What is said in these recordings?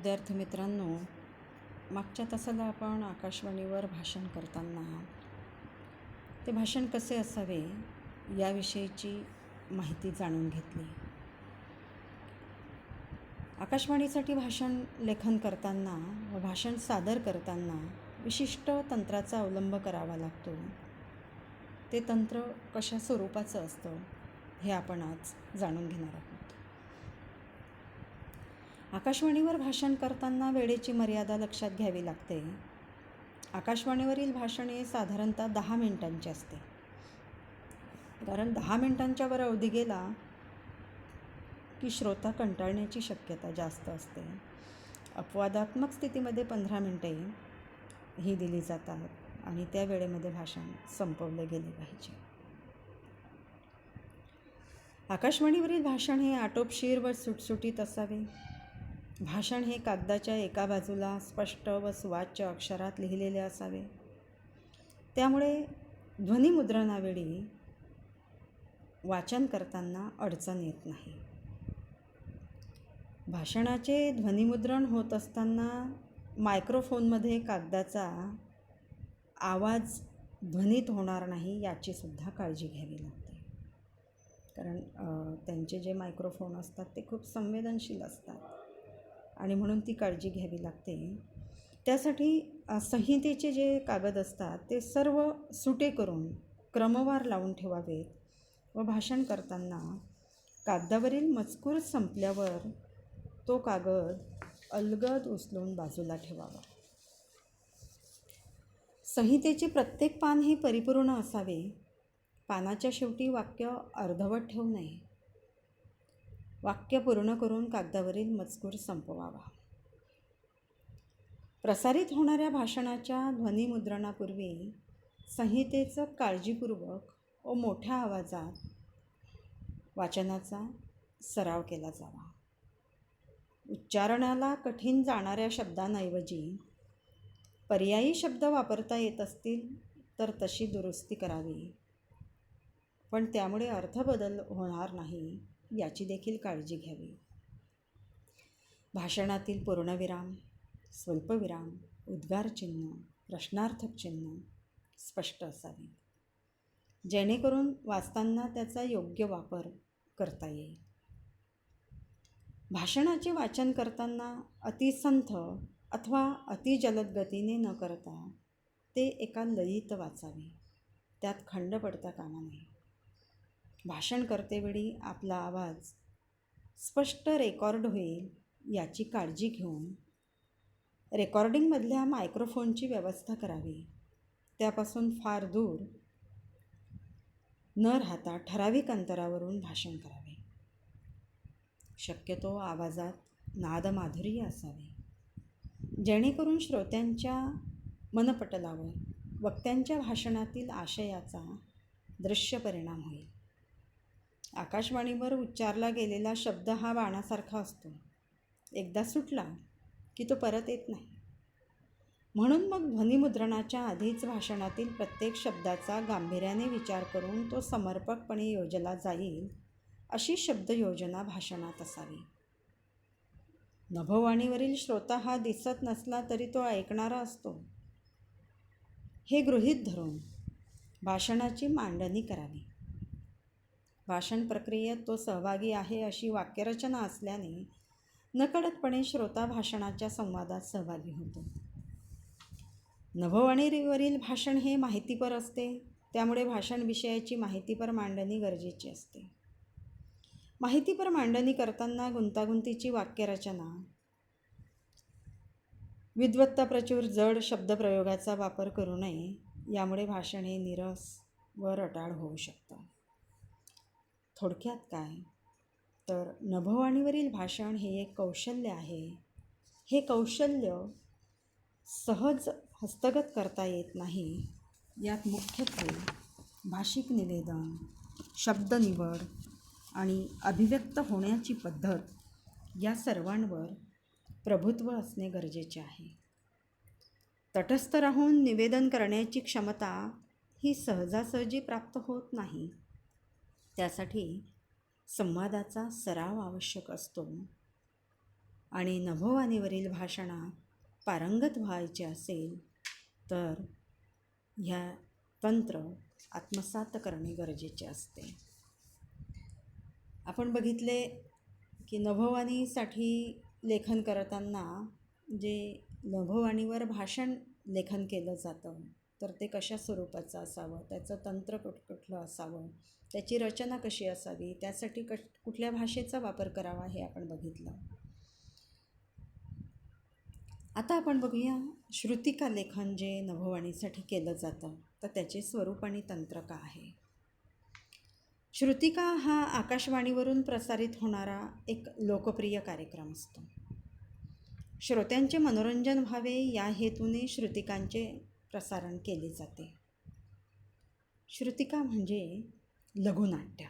विद्यार्थी मित्रांनो, मागच्या तासाला आपण आकाशवाणीवर भाषण करताना ते भाषण कसे असावे याविषयीची माहिती जाणून घेतली. आकाशवाणीसाठी भाषण लेखन करताना व भाषण सादर करताना विशिष्ट तंत्राचा अवलंब करावा लागतो. ते तंत्र कशा स्वरूपाचं असतं हे आपण आज जाणून घेणार आहोत. आकाशवाणीवर भाषण करताना वेळेची मर्यादा लक्षात घ्यावी लागते. आकाशवाणीवरील भाषणे साधारणतः 10 मिनिटांची असते, कारण 10 मिनिटांच्या वर अवधी गेला की श्रोता कंटाळण्याची शक्यता जास्त असते. अपवादात्मक स्थितीमध्ये 15 मिनिटे ही दिली जातात आणि त्या वेळेमध्ये भाषण संपवले गेले पाहिजे. आकाशवाणीवरील भाषण हे आटोपशीर व सुटसुटीत असावे. भाषण हे कागदाच्या एका बाजूला स्पष्ट व सुवाच्य अक्षरात लिहिलेले असावे. त्यामुळे ध्वनिमुद्रणावेळी वाचन करताना अडचण येत नाही. भाषणाचे ध्वनिमुद्रण होत असताना मायक्रोफोनमध्ये कागदाचा आवाज ध्वनित होणार नाही याची सुद्धा काळजी घ्यावी लागते, कारण त्यांचे जे मायक्रोफोन असतात ते खूप संवेदनशील असतात आणि म्हणून ती काळजी घ्यावी लागते. त्यासाठी संहितेचे जे कागद असतात ते सर्व सुटे करून क्रमवार लावून ठेवावेत व भाषण करताना कागदावरील मजकूर संपल्यावर तो कागद अलगद उचलून बाजूला ठेवावा. संहितेचे प्रत्येक पान हे परिपूर्ण असावे. पानाच्या शेवटी वाक्य अर्धवट ठेवू नये. वाक्य पूर्ण करून कागदावरील मजकूर संपवावा. प्रसारित होणाऱ्या भाषणाच्या ध्वनिमुद्रणापूर्वी संहितेचं काळजीपूर्वक व मोठ्या आवाजात वाचनाचा सराव केला जावा. उच्चारणाला कठीण जाणाऱ्या शब्दांऐवजी पर्यायी शब्द वापरता येत असतील तर तशी दुरुस्ती करावी, पण त्यामुळे अर्थबदल होणार नाही याची देखील काळजी घ्यावी. भाषणातील पूर्णविराम, स्वल्पविराम, उद्गारचिन्ह, प्रश्नार्थक चिन्ह स्पष्ट असावे, जेणेकरून वाचताना त्याचा योग्य वापर करता येईल. भाषणाचे वाचन करताना अतिसंथ अथवा अतिजलद गतीने न करता ते एका लयीत वाचावे. त्यात खंड पडता कामा नये. भाषण करतेवेळी आपला आवाज स्पष्ट रेकॉर्ड होईल याची काळजी घेऊन रेकॉर्डिंगमधल्या मायक्रोफोनची व्यवस्था करावी. त्यापासून फार दूर न राहता ठराविक अंतरावरून भाषण करावे. शक्यतो आवाजात नादमाधुर्य असावे, जेणेकरून श्रोत्यांच्या मनपटलावर वक्त्यांच्या भाषणातील आशयाचा दृश्य परिणाम होईल. आकाशवाणीवर उच्चारला गेलेला शब्द हा बाणासारखा असतो. एकदा सुटला की तो परत येत नाही. म्हणून मग ध्वनिमुद्रणाच्या आधीच भाषणातील प्रत्येक शब्दाचा गांभीर्याने विचार करून तो समर्पकपणे योजला जाईल अशी शब्दयोजना भाषणात असावी. नभोवाणीवरील श्रोता हा दिसत नसला तरी तो ऐकणारा असतो हे गृहीत धरून भाषणाची मांडणी करावी. भाषण प्रक्रियेत तो सहभागी आहे अशी वाक्यरचना असल्याने नकळतपणे श्रोता भाषणाच्या संवादात सहभागी होतो. नभोवाणीवरील भाषण हे माहितीपर असते, त्यामुळे भाषण विषयाची माहितीपर मांडणी गरजेची असते. माहितीपर मांडणी करताना गुंतागुंतीची वाक्यरचना, विद्वत्ताप्रचूर जड शब्दप्रयोगाचा वापर करू नये. यामुळे भाषण हे नीरस व रटाळ होऊ शकतं. थोडक्यात काय तर नभोवाणीवरील भाषण हे एक कौशल्य आहे. हे कौशल्य सहज हस्तगत करता येत नाही. यात मुख्यत्वे भाषिक निवेदन, शब्द निवड आणि अभिव्यक्त होण्याची पद्धत या सर्वांवर प्रभुत्व असणे गरजेचे आहे. तटस्थ राहून निवेदन करण्याची क्षमता ही सहजासहजी प्राप्त होत नाही. त्यासाठी संवादाचा सराव आवश्यक असतो आणि नभोवाणीवरील भाषणात पारंगत व्हायचे असेल तर ह्या तंत्र आत्मसात करणे गरजेचे असते. आपण बघितले की नभोवाणीसाठी लेखन करताना जे नभोवाणीवर भाषण लेखन केलं जातं तर ते कशा स्वरूपाचं असावं, त्याचं तंत्र कुठलं असावं, त्याची रचना कशी असावी, त्यासाठी कुठल्या भाषेचा वापर करावा हे आपण बघितलं. आता आपण बघूया श्रुतिका लेखन जे नभोवाणीसाठी केलं जातं तर त्याचे स्वरूप आणि तंत्र काय आहे. श्रुतिका हा आकाशवाणीवरून प्रसारित होणारा एक लोकप्रिय कार्यक्रम असतो. श्रोत्यांचे मनोरंजन व्हावे या हेतूने श्रुतिकांचे प्रसारण केले जाते. श्रुतिका म्हणजे लघुनाट्य.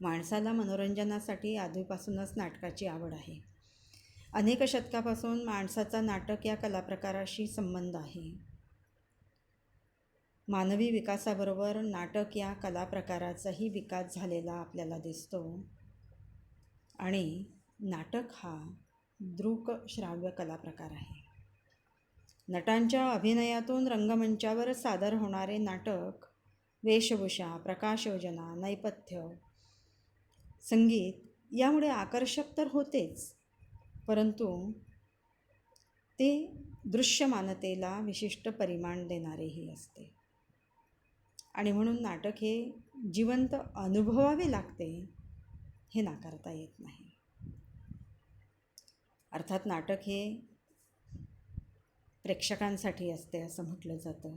माणसाला मनोरंजनासाठी आधीपासूनच नाटकाची आवड आहे. अनेक शतकापासून माणसाचा नाटक या कलाप्रकाराशी संबंध आहे. मानवी विकासाबरोबर नाटक या कलाप्रकाराचाही विकास झालेला आपल्याला दिसतो आणि नाटक हा दृकश्राव्य कलाप्रकार आहे. नटांच्या अभिनयातून रंगमंचावर सादर होणारे नाटक वेशभूषा, प्रकाशयोजना, नेपथ्य, संगीत यामुळे आकर्षक तर होतेच, परंतु ते दृश्यमानतेला विशिष्ट परिमाण देणारेही असते. आणि म्हणून नाटक हे जिवंत अनुभवावे लागते हे नाकारता येत नाही. अर्थात नाटक हे प्रेक्षकांसाठी असते असं म्हटलं जातं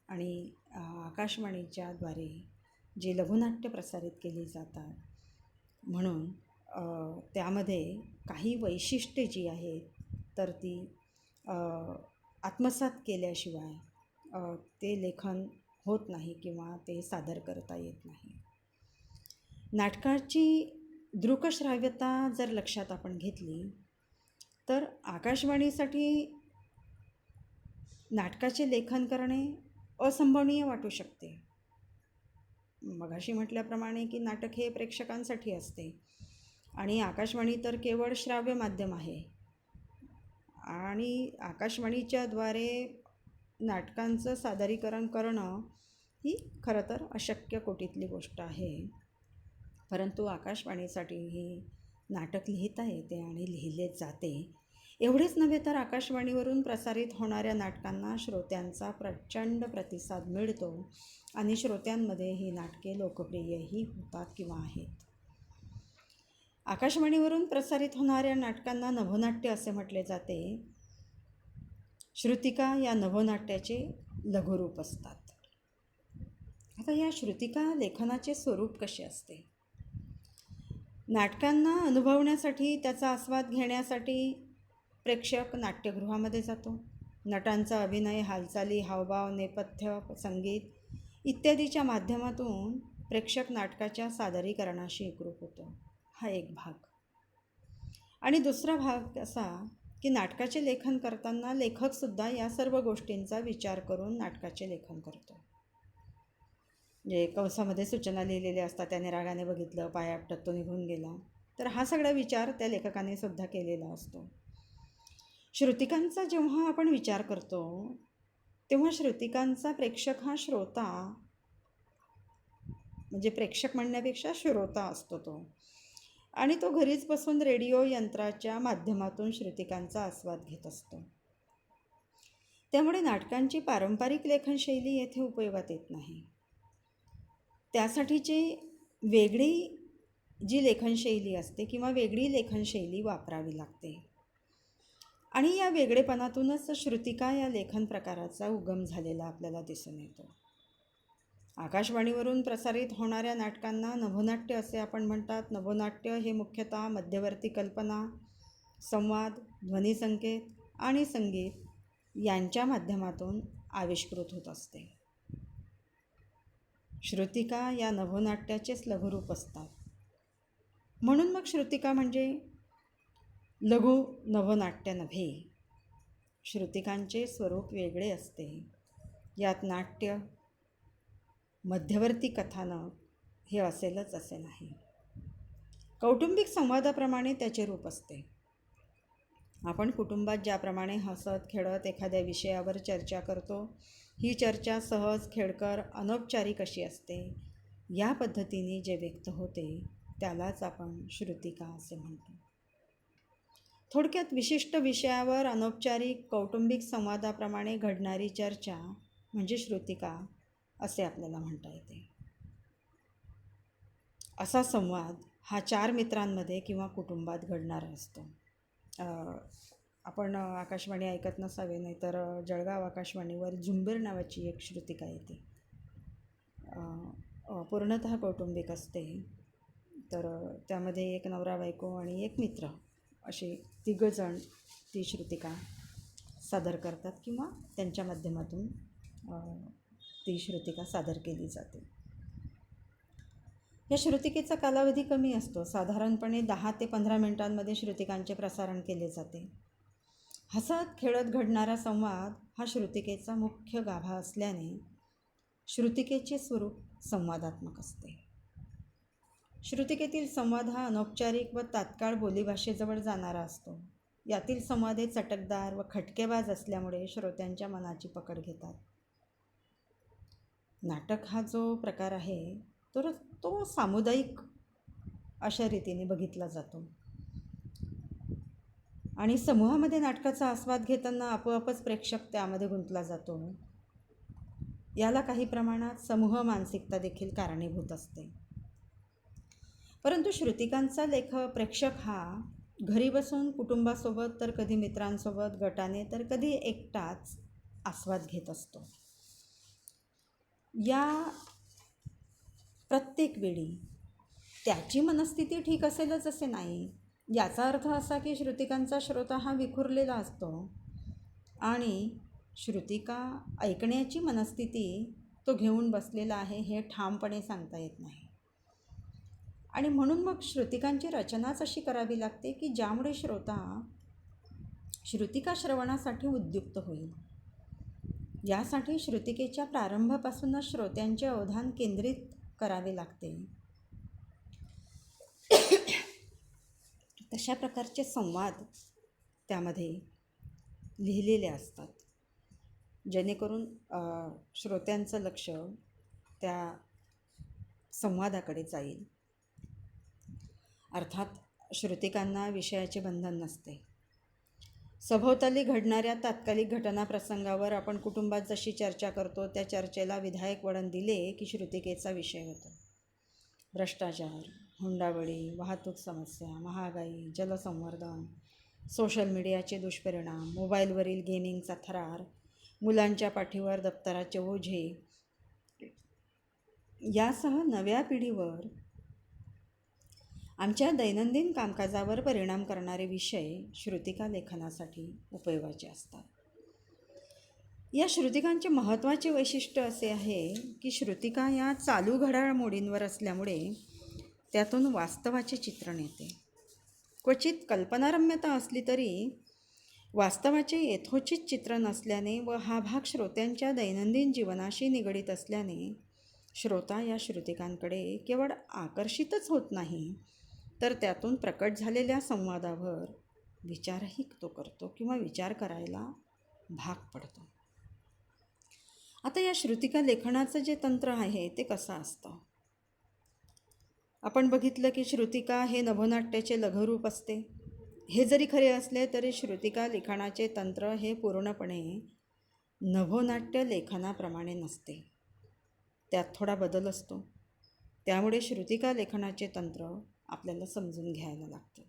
आणि आकाशवाणीच्या द्वारे जे लघुनाट्य प्रसारित केली जातात म्हणून त्यामध्ये काही वैशिष्ट्ये जी आहेत तर ती आत्मसात केल्याशिवाय ते लेखन होत नाही किंवा ते सादर करता येत नाही. नाटकाची दृकश्राव्यता जर लक्षात आपण घेतली तर आकाशवाणीसाठी नाटकाचे लेखन करणे असंभवनीय वाटू शकते. मगाशी म्हटल्याप्रमाणे की नाटक हे प्रेक्षकांसाठी असते आणि आकाशवाणी तर केवळ श्राव्य माध्यम आहे आणि आकाशवाणीच्या द्वारे नाटकांचं सादरीकरण करणं ही खरं तर अशक्य कोटीतली गोष्ट आहे. परंतु आकाशवाणीसाठी ही नाटक लिहिता येते आणि लिहिले जाते. एवढेच नव्हे तर आकाशवाणीवरून प्रसारित होणाऱ्या नाटकांना श्रोत्यांचा प्रचंड प्रतिसाद मिळतो आणि श्रोत्यांमध्ये ही नाटके लोकप्रियही होतात किंवा आहेत. आकाशवाणीवरून प्रसारित होणाऱ्या नाटकांना नभोनाट्य असे म्हटले जाते. श्रुतिका या नभोनाट्याचे लघुरूप असतात. आता या श्रुतिका लेखनाचे स्वरूप कसे असते. नाटकांना अनुभवण्यासाठी, त्याचा आस्वाद घेण्यासाठी प्रेक्षक नाट्यगृहामध्ये जातो. नटांचा अभिनय, हालचाली, हावभाव, नेपथ्य, संगीत इत्यादीच्या माध्यमातून प्रेक्षक नाटकाच्या सादरीकरणाशी एकरूप होतो. हा एक भाग. आणि दुसरा भाग असा की नाटकाचे लेखन करताना लेखकसुद्धा या सर्व गोष्टींचा विचार करून नाटकाचे लेखन करतो. जे कंसामध्ये सूचना लिहिलेल्या असतात, त्याने रागाने बघितलं, पाय आपटत तो निघून गेला, तर हा सगळा विचार त्या लेखकाने सुद्धा केलेला असतो. श्रुतिकांचा जेव्हा आपण विचार करतो तेव्हा श्रुतिकांचा प्रेक्षक हा श्रोता, म्हणजे प्रेक्षक म्हणण्यापेक्षा श्रोता असतो तो, आणि तो घरीच बसून रेडिओ यंत्राच्या माध्यमातून श्रुतिकांचा आस्वाद घेत असतो. त्यामुळे नाटकांची पारंपरिक लेखनशैली येथे उपयोगात येत नाही. त्यासाठीची वेगळी जी लेखनशैली असते किंवा वेगळी लेखनशैली वापरावी लागते आणि या वेगळेपणातूनच श्रुतिका या लेखन प्रकाराचा उगम झालेला आपल्याला दिसून येतो. आकाशवाणीवरून प्रसारित होणाऱ्या नाटकांना नभोनाट्य असे आपण म्हणतात. नभोनाट्य हे मुख्यतः मध्यवर्ती कल्पना, संवाद, ध्वनिसंकेत आणि संगीत यांच्या माध्यमातून आविष्कृत होत असते. श्रुतिका या नभोनाट्याचेच लघुरूप असतात. म्हणून मग श्रुतिका म्हणजे लघु नभोनाट्य नव्हे. श्रुतिकांचे स्वरूप वेगळे असते. यात नाट्य, मध्यवर्ती कथानक हे असेलच असे नाही. कौटुंबिक संवादाप्रमाणे त्याचे रूप असते. आपण कुटुंबात ज्याप्रमाणे हसत खेळत एखाद्या विषयावर चर्चा करतो, ही चर्चा सहज, खेळकर, अनौपचारिक अशी असते. या पद्धतीने जे व्यक्त होते त्यालाच आपण श्रुतिका असे म्हणतो. थोडक्यात विशिष्ट विषयावर अनौपचारिक कौटुंबिक संवादाप्रमाणे घडणारी चर्चा म्हणजे श्रुतिका असे आपल्याला म्हणता येते. असा संवाद हा 4 मित्रांमध्ये किंवा कुटुंबात घडणारा असतो. आपण आकाशवाणी ऐकत नसावे, नाहीतर जळगाव आकाशवाणीवर झुंबीर नावाची एक श्रुतिका येते. पूर्णतः कौटुंबिक असते. तर त्यामध्ये एक नवरा बायको आणि एक मित्र असे 3 जण ती श्रुतिका सादर करतात किंवा त्यांच्या माध्यमातून ती श्रुतिका सादर केली जाते. या श्रुतिकेचा कालावधी कमी असतो. साधारणपणे 10 ते 15 मिनिटांमध्ये श्रुतिकांचे प्रसारण केले जाते. हसत खेळत घडणारा संवाद हा श्रुतिकेचा मुख्य गाभा असल्याने श्रुतिकेचे स्वरूप संवादात्मक असते. श्रुतिकेतील संवाद हा अनौपचारिक व तात्काळ बोलीभाषेजवळ जाणारा असतो. यातील संवाद हे चटकदार व खटकेबाज असल्यामुळे श्रोत्यांच्या मनाची पकड घेतात. नाटक हा जो प्रकार आहे तर तो सामुदायिक अशा रीतीने बघितला जातो आणि समूहामध्ये नाटकाचा आस्वाद घेताना आपोआपच प्रेक्षक त्यामध्ये गुंतला जातो. याला काही प्रमाणात समूह मानसिकता देखील कारणीभूत असते. परंतु श्रुतिकांचा प्रेक्षक हा घरी बसून कुटुंबासोबत, तर कधी मित्रांसोबत गटाने, तर कधी एकटाच आस्वाद घेत असतो. या प्रत्येक वेळी त्याची मनस्थिती ठीक असेलच असे नाही. याचा अर्थ असा की श्रुतिकांचा श्रोता हा विखुरलेला असतो आणि श्रुतिका ऐकण्याची मनस्थिती तो घेऊन बसलेला आहे हे ठामपणे सांगता येत नाही. आणि म्हणून मग श्रुतिकांची रचनाच अशी करावी लागते की ज्यामुळे श्रोता श्रुतिका श्रवणासाठी उद्युक्त होईल. यासाठी श्रुतिकेच्या प्रारंभापासूनच श्रोत्यांचे अवधान केंद्रित करावे लागते. तशा प्रकारचे संवाद त्यामध्ये लिहिलेले असतात, जेणेकरून श्रोत्यांचं लक्ष त्या संवादाकडे जाईल. अर्थात श्रुतिकांना विषयाचे बंधन नसते. सभोवताली घडणाऱ्या तात्कालिक घटना प्रसंगावर आपण कुटुंबात जशी चर्चा करतो त्या चर्चेला विधायक वळण दिले की श्रुतिकेचा विषय होतो. भ्रष्टाचार, हुंडाबळी, वाहतूक समस्या, महागाई, जलसंवर्धन, सोशल मीडियाचे दुष्परिणाम, मोबाईलवरील गेमिंगचा थरार, मुलांच्या पाठीवर दप्तराचे ओझे यासह नव्या पिढीवर आमच्या दैनंदिन कामकाजावर परिणाम करणारे विषय श्रुतिका लेखनासाठी उपयोगाचे असतात. या श्रुतिकांचे महत्त्वाचे वैशिष्ट्य असे आहे की श्रुतिका या चालू घडामोडींवर असल्यामुळे त्यातून वास्तवाचे चित्रण येते. क्वचित कल्पनारम्यता असली तरी वास्तवाचे यथोचित चित्रण असल्याने व हा भाग श्रोत्यांच्या दैनंदिन जीवनाशी निगडीत असल्याने श्रोता या श्रुतिकांकडे केवळ आकर्षितच होत नाही, तर त्यातून प्रकट झालेल्या संवादावर विचारही तो करतो किंवा विचार करायला भाग पडतो. आता या श्रुतिका लेखनाचं जे तंत्र आहे ते कसं असतं? आपण बघितलं की श्रुतिका हे नभोनाट्याचे लघुरूप असते. हे जरी खरे असले तरी श्रुतिका लेखनाचे तंत्र हे पूर्णपणे नभोनाट्य लेखनाप्रमाणे नसते. त्यात थोडा बदल असतो. त्यामुळे श्रुतिका लेखनाचे तंत्र आपल्याला समजून घ्यायला लागतं.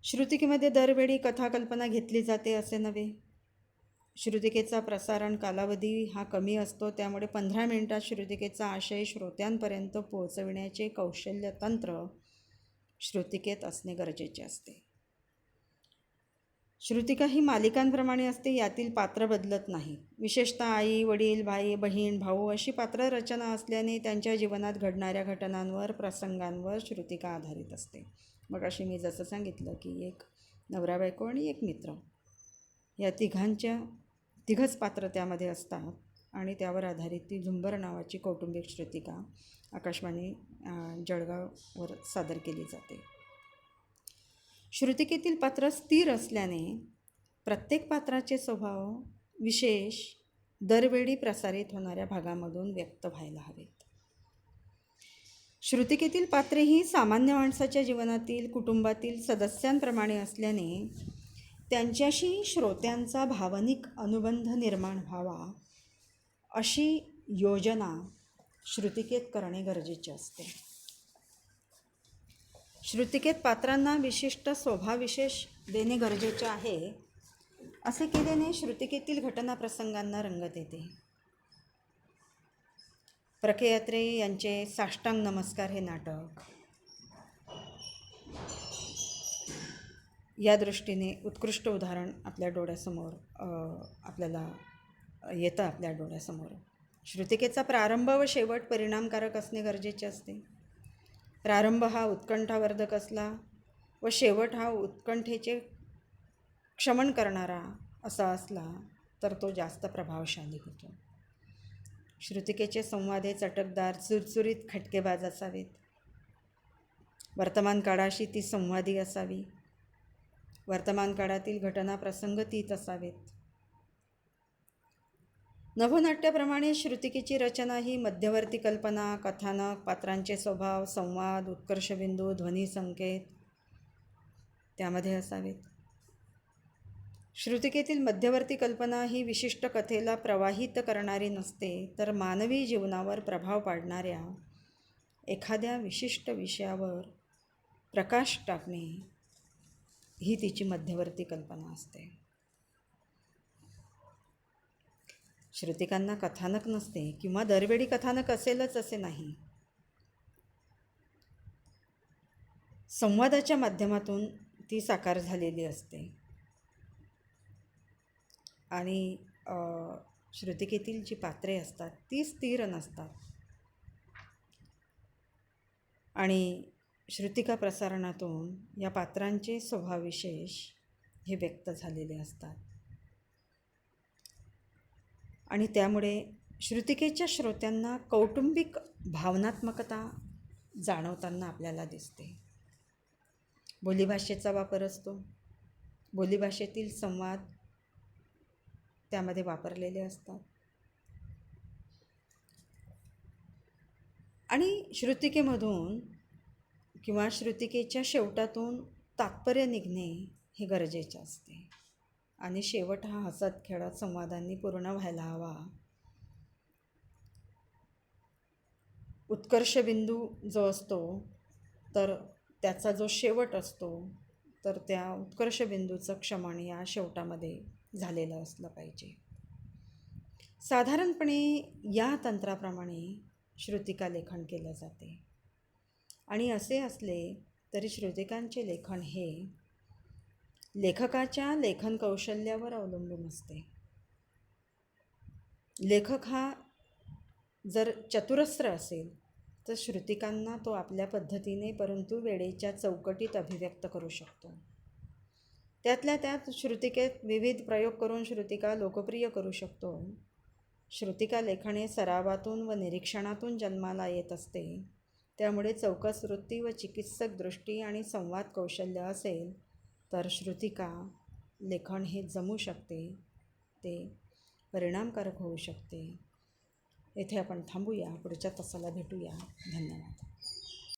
श्रुतिकेमध्ये दरवेळी कथाकल्पना घेतली जाते असे नव्हे. श्रुतिकेचा प्रसारण कालावधी हा कमी असतो. त्यामुळे 15 मिनिटात श्रुतिकेचा आशय श्रोत्यांपर्यंत पोहोचविण्याचे कौशल्य तंत्र श्रुतिकेत असणे गरजेचे असते. श्रुतिका ही मालिकांप्रमाणे असते. यातील पात्र बदलत नाही. विशेषतः आई, वडील, भाई, बहीण, भाऊ अशी पात्र रचना असल्याने त्यांच्या जीवनात घडणाऱ्या घटनांवर, प्रसंगांवर श्रुतिका आधारित असते. मग अशी मी जसं सांगितलं की एक नवरा बायको आणि एक मित्र या तिघंच पात्र त्यामध्ये असतात आणि त्यावर आधारित ती झुंबर नावाची कौटुंबिक श्रुतिका आकाशवाणी जळगाववर सादर केली जाते. श्रुतिकेतील पात्र स्थिर असल्याने प्रत्येक पात्राचे स्वभाव विशेष दरवेळी प्रसारित होणाऱ्या भागामधून व्यक्त व्हायला हवेत. श्रुतिकेतील पात्रे ही सामान्य माणसाच्या जीवनातील कुटुंबातील सदस्यांप्रमाणे असल्याने त्यांच्याशी श्रोत्यांचा भावनिक अनुबंध निर्माण व्हावा अशी योजना श्रुतिकेत करणे गरजेचे असते. श्रुतिकेत पात्रांना विशिष्ट स्वभावविशेष देणे गरजेचे आहे. असे केल्याने श्रुतिकेतील घटना प्रसंगांना रंगत येते. प्रकेयात्रे यांचे साष्टांग नमस्कार हे नाटक या दृष्टीने उत्कृष्ट उदाहरण आपल्या डोळ्यासमोर आपल्याला येतं आपल्या डोळ्यासमोर. श्रुतिकेचा प्रारंभ व शेवट परिणामकारक असणे गरजेचे असते. प्रारंभ हा उत्कंठावर्धक असला व शेवट हा उत्कंठेचे क्षमन करणारा असा असला तर तो जास्त प्रभावशाली होतो. श्रुतिकेचे संवाद हे चटकदार, चुरचुरीत, खटकेबाज असावेत. वर्तमान काळाशी ती संवादी असावी. वर्तमान काळातील घटना प्रसंग तीच असावेत. नभोनाट्याप्रमाणे श्रुतिकेची रचना ही मध्यवर्ती कल्पना, कथानक, पात्रांचे स्वभाव, संवाद, उत्कर्षबिंदू, ध्वनी संकेत त्यामध्ये असावेत. श्रुतिकेतील मध्यवर्ती कल्पना ही विशिष्ट कथेला प्रवाहित करणारी नसते, तर मानवी जीवनावर प्रभाव पाडणाऱ्या एखाद्या विशिष्ट विषयावर प्रकाश टाकणे ही तिची मध्यवर्ती कल्पना असते. श्रुतिकांना कथानक नसते किंवा दरवेळी कथानक असेलच असे नाही. संवादाच्या माध्यमातून ती साकार झालेली असते आणि श्रुतिकेतील जी पात्रे असतात ती स्थिर नसतात आणि श्रुतिका प्रसारणातून या पात्रांचे स्वभावविशेष हे व्यक्त झालेले असतात आणि त्यामुळे श्रुतिकेच्या श्रोत्यांना कौटुंबिक भावनात्मकता जाणवताना आपल्याला दिसते. बोलीभाषेचा वापर असतो. बोलीभाषेतील संवाद त्यामध्ये वापरलेले असतात आणि श्रुतिकेमधून किंवा श्रुतिकेच्या शेवटातून तात्पर्य निघणे हे गरजेचे असते आणि शेवट हा हसत खेळत संवादांनी पूर्ण व्हायला हवा. उत्कर्षबिंदू जो असतो तर त्याचा जो शेवट असतो तर त्या उत्कर्षबिंदूचं क्षमण या शेवटामध्ये झालेलं असलं पाहिजे. साधारणपणे या तंत्राप्रमाणे श्रुतिका लेखन केलं जाते आणि असे असले तरी श्रुतिकांचे लेखन हे लेखकाच्या लेखन कौशल्यावर अवलंबून असते. लेखक हा जर चतुरस्र असेल तर श्रुतिकांना तो आपल्या पद्धतीने परंतु वेळेच्या चौकटीत अभिव्यक्त करू शकतो. त्यातल्या त्यात श्रुतिकेत विविध प्रयोग करून श्रुतिका लोकप्रिय करू शकतो. श्रुतिका लेखने सरावातून व निरीक्षणातून जन्माला येत असते. त्यामुळे चौकस वृत्ती व चिकित्सक दृष्टी आणि संवाद कौशल्य असेल तर श्रुतिका लेखन हे जमू शकते, ते परिणामकारक होऊ शकते. येथे आपण थांबूया. पुढच्या तासाला भेटूया. धन्यवाद.